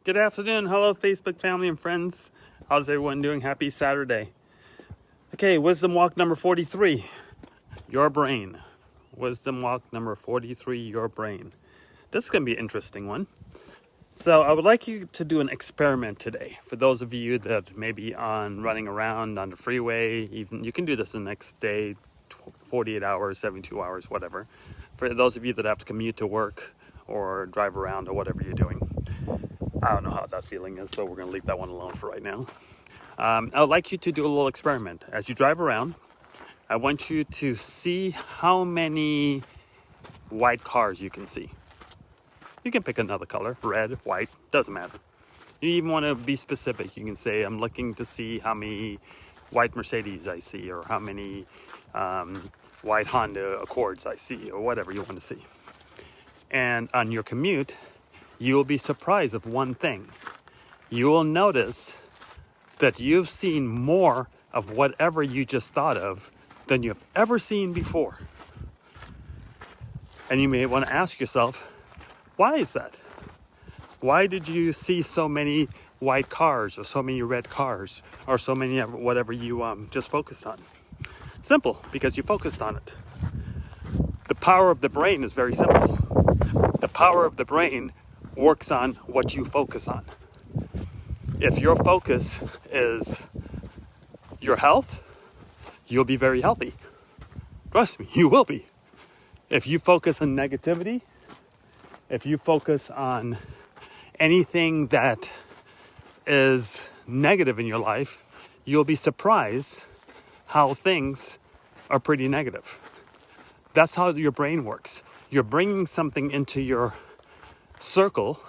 Good afternoon. Hello, Facebook family and friends. How's everyone doing? Happy Saturday. Okay, wisdom walk number 43, your brain. Wisdom walk number 43, your brain. This is going to be an interesting one. So I would like you to do an experiment today. For those of you that may be running around on the freeway, even you can do this the next day, 48 hours, 72 hours, whatever. For those of you that have to commute to work or drive around or whatever you're doing. I don't know how that feeling is, so we're going to leave that one alone for right now. I would like you to do a little experiment. As you drive around, I want you to see how many white cars you can see. You can pick another color, red, white, doesn't matter. You even want to be specific. You can say, I'm looking to see how many white Mercedes I see, or how many white Honda Accords I see, or whatever you want to see. And on your commute, you will be surprised of one thing. You will notice that you've seen more of whatever you just thought of than you've ever seen before. And you may want to ask yourself, why is that? Why did you see so many white cars, or so many red cars, or so many whatever you just focused on? Simple, because you focused on it. The power of the brain is very simple. The power of the brain works on what you focus on. If your focus is your health, you'll be very healthy. Trust me, you will be. If you focus on negativity, if you focus on anything that is negative in your life, you'll be surprised how things are pretty negative. That's how your brain works. You're bringing something into your circle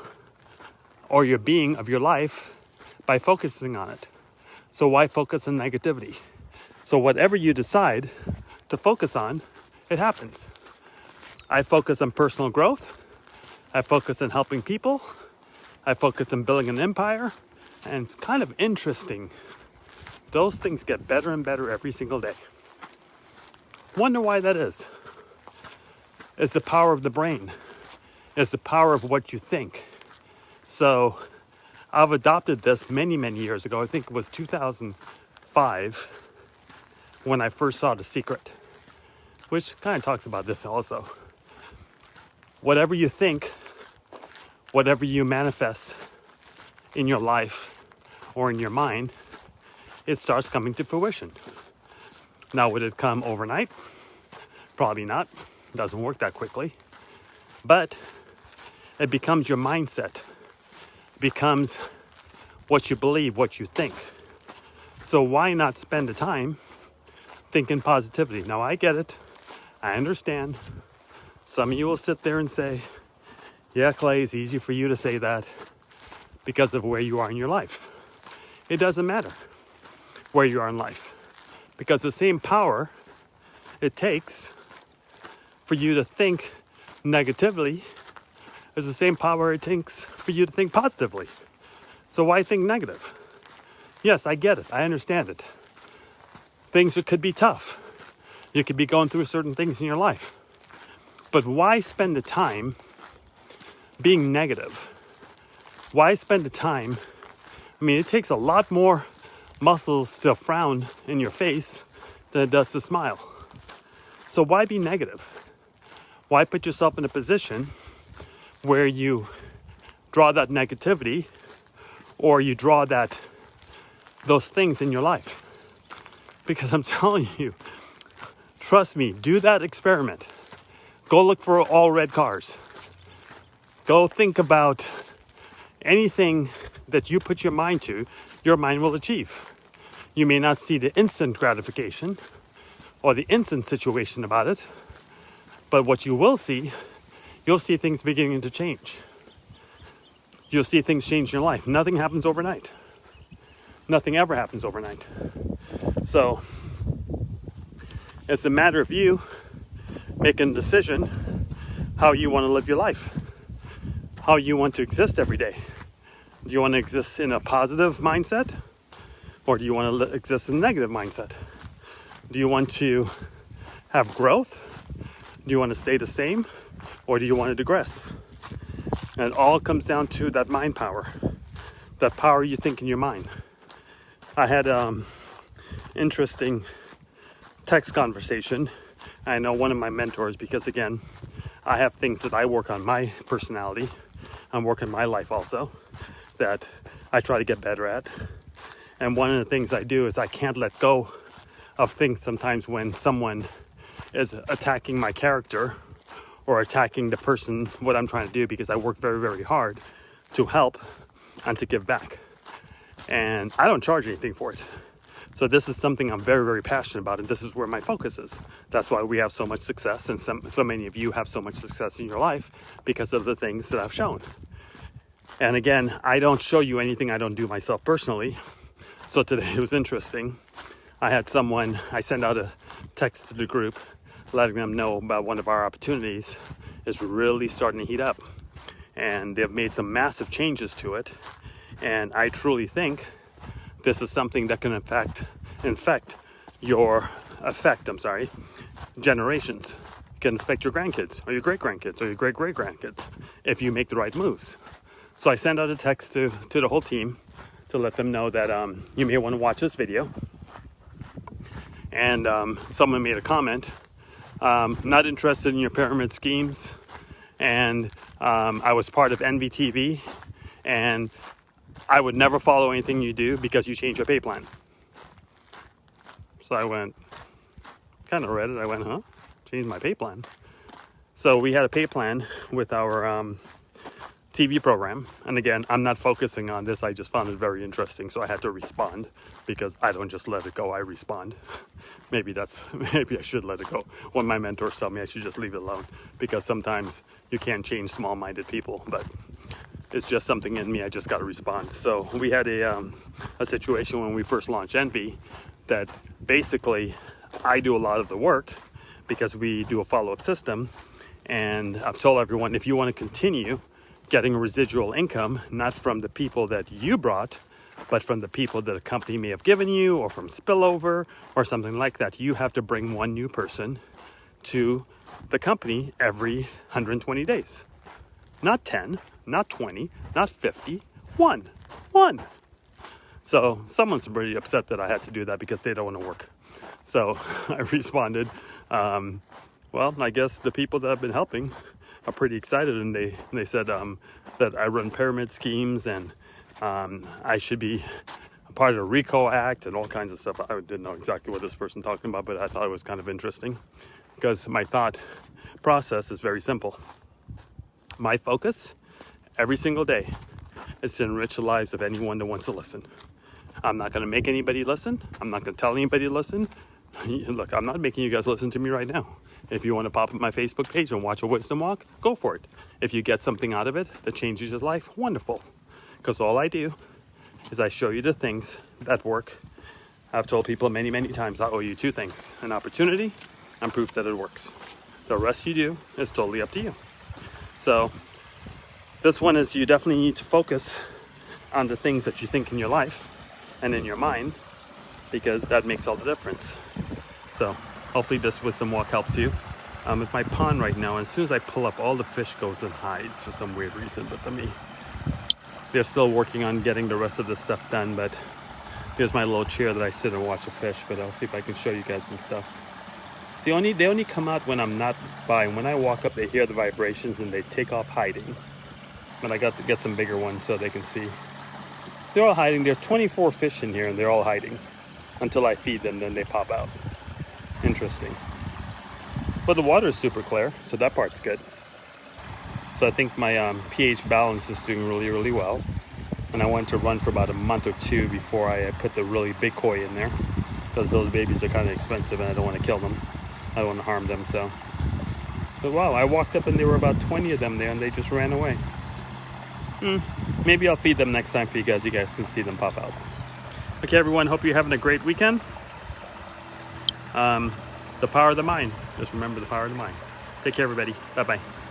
or your being of your life by focusing on it. So why focus on negativity? So whatever you decide to focus on, it happens. I focus on personal growth. I focus on helping people. I focus on building an empire. And it's kind of interesting. Those things get better and better every single day. Wonder why that is. It's the power of the brain. It's the power of what you think. So I've adopted this many, many years ago. I think it was 2005 when I first saw The Secret, which kind of talks about this also. Whatever you think, whatever you manifest in your life or in your mind, it starts coming to fruition. Now, would it come overnight? Probably not. It doesn't work that quickly. But it becomes your mindset. It becomes what you believe, what you think. So why not spend the time thinking positivity? Now, I get it. I understand. Some of you will sit there and say, yeah, Clay, it's easy for you to say that because of where you are in your life. It doesn't matter where you are in life, because the same power it takes for you to think negatively is the same power it takes for you to think positively. So why think negative? Yes, I get it. I understand it. Things could be tough. You could be going through certain things in your life. But why spend the time being negative? Why spend the time? I mean, it takes a lot more muscles to frown in your face than it does to smile. So why be negative? Why put yourself in a position where you draw that negativity, or you draw those things in your life? Because I'm telling you, trust me, do that experiment. Go look for all red cars. Go think about anything that you put your mind to, your mind will achieve. You may not see the instant gratification or the instant situation about it, but what you will see, you'll see things beginning to change. You'll see things change in your life. Nothing happens overnight. Nothing ever happens overnight. So it's a matter of you making a decision how you want to live your life, how you want to exist every day. Do you want to exist in a positive mindset, or do you want to exist in a negative mindset? Do you want to have growth? Do you want to stay the same, or do you want to digress? And it all comes down to that mind power. that power you think in your mind. I had interesting text conversation. I know one of my mentors, because again, I have things that I work on my personality. I'm working my life also that I try to get better at. And one of the things I do is I can't let go of things sometimes when someone is attacking my character or attacking the person, what I'm trying to do, because I work very, very hard to help and to give back. And I don't charge anything for it. So this is something I'm very, very passionate about, and this is where my focus is. That's why we have so much success, and so many of you have so much success in your life because of the things that I've shown. And again, I don't show you anything I don't do myself personally. So today it was interesting. I sent out a text to the group letting them know about one of our opportunities is really starting to heat up. And they've made some massive changes to it. And I truly think this is something that can infect generations. It can affect your grandkids or your great-grandkids or your great-great-grandkids if you make the right moves. So I sent out a text to the whole team to let them know that you may want to watch this video. And someone made a comment, not interested in your pyramid schemes. And I was part of NVTV, and I would never follow anything you do because you change your pay plan. So I kind of read it. I went, huh? Change my pay plan. So we had a pay plan with our TV program. And again, I'm not focusing on this. I just found it very interesting. So I had to respond because I don't just let it go. I respond. Maybe I should let it go. When my mentors tell me I should just leave it alone, because sometimes you can't change small-minded people, but it's just something in me. I just got to respond. So we had a situation when we first launched Envy that basically I do a lot of the work because we do a follow-up system. And I've told everyone, if you want to continue getting residual income, not from the people that you brought, but from the people that a company may have given you, or from spillover or something like that, you have to bring one new person to the company every 120 days. Not 10, not 20, not 50, one. So someone's pretty upset that I had to do that because they don't want to work. So I responded, well, I guess the people that I've been helping are pretty excited, and they said that I run pyramid schemes, and I should be a part of the RICO Act and all kinds of stuff. I didn't know exactly what this person talking about, but I thought it was kind of interesting because my thought process is very simple. My focus every single day is to enrich the lives of anyone that wants to listen. I'm not going to make anybody listen. I'm not going to tell anybody to listen. Look, I'm not making you guys listen to me right now. If you want to pop up my Facebook page and watch a wisdom walk, go for it. If you get something out of it that changes your life, wonderful. Because all I do is I show you the things that work. I've told people many, many times I owe you two things: an opportunity and proof that it works. The rest you do is totally up to you. So this one is, you definitely need to focus on the things that you think in your life and in your mind, because that makes all the difference. So hopefully this wisdom walk helps you. I'm at my pond right now, and as soon as I pull up, all the fish goes and hides for some weird reason. But they're still working on getting the rest of this stuff done. But here's my little chair that I sit and watch a fish. But I'll see if I can show you guys some stuff. See, they only come out when I'm not by. When I walk up, they hear the vibrations and they take off hiding. But I got to get some bigger ones so they can see. They're all hiding. There are 24 fish in here, and they're all hiding until I feed them. Then they pop out. Interesting. But the water is super clear, so that part's good. So I think my pH balance is doing really, really well. And I went to run for about a month or two before I put the really big koi in there, because those babies are kind of expensive and I don't want to kill them. I don't want to harm them. But wow, I walked up and there were about 20 of them there, and they just ran away. Maybe I'll feed them next time for you guys. You guys can see them pop out. Okay, everyone, hope you're having a great weekend. The power of the mind. Just remember the power of the mind. Take care, everybody. Bye-bye.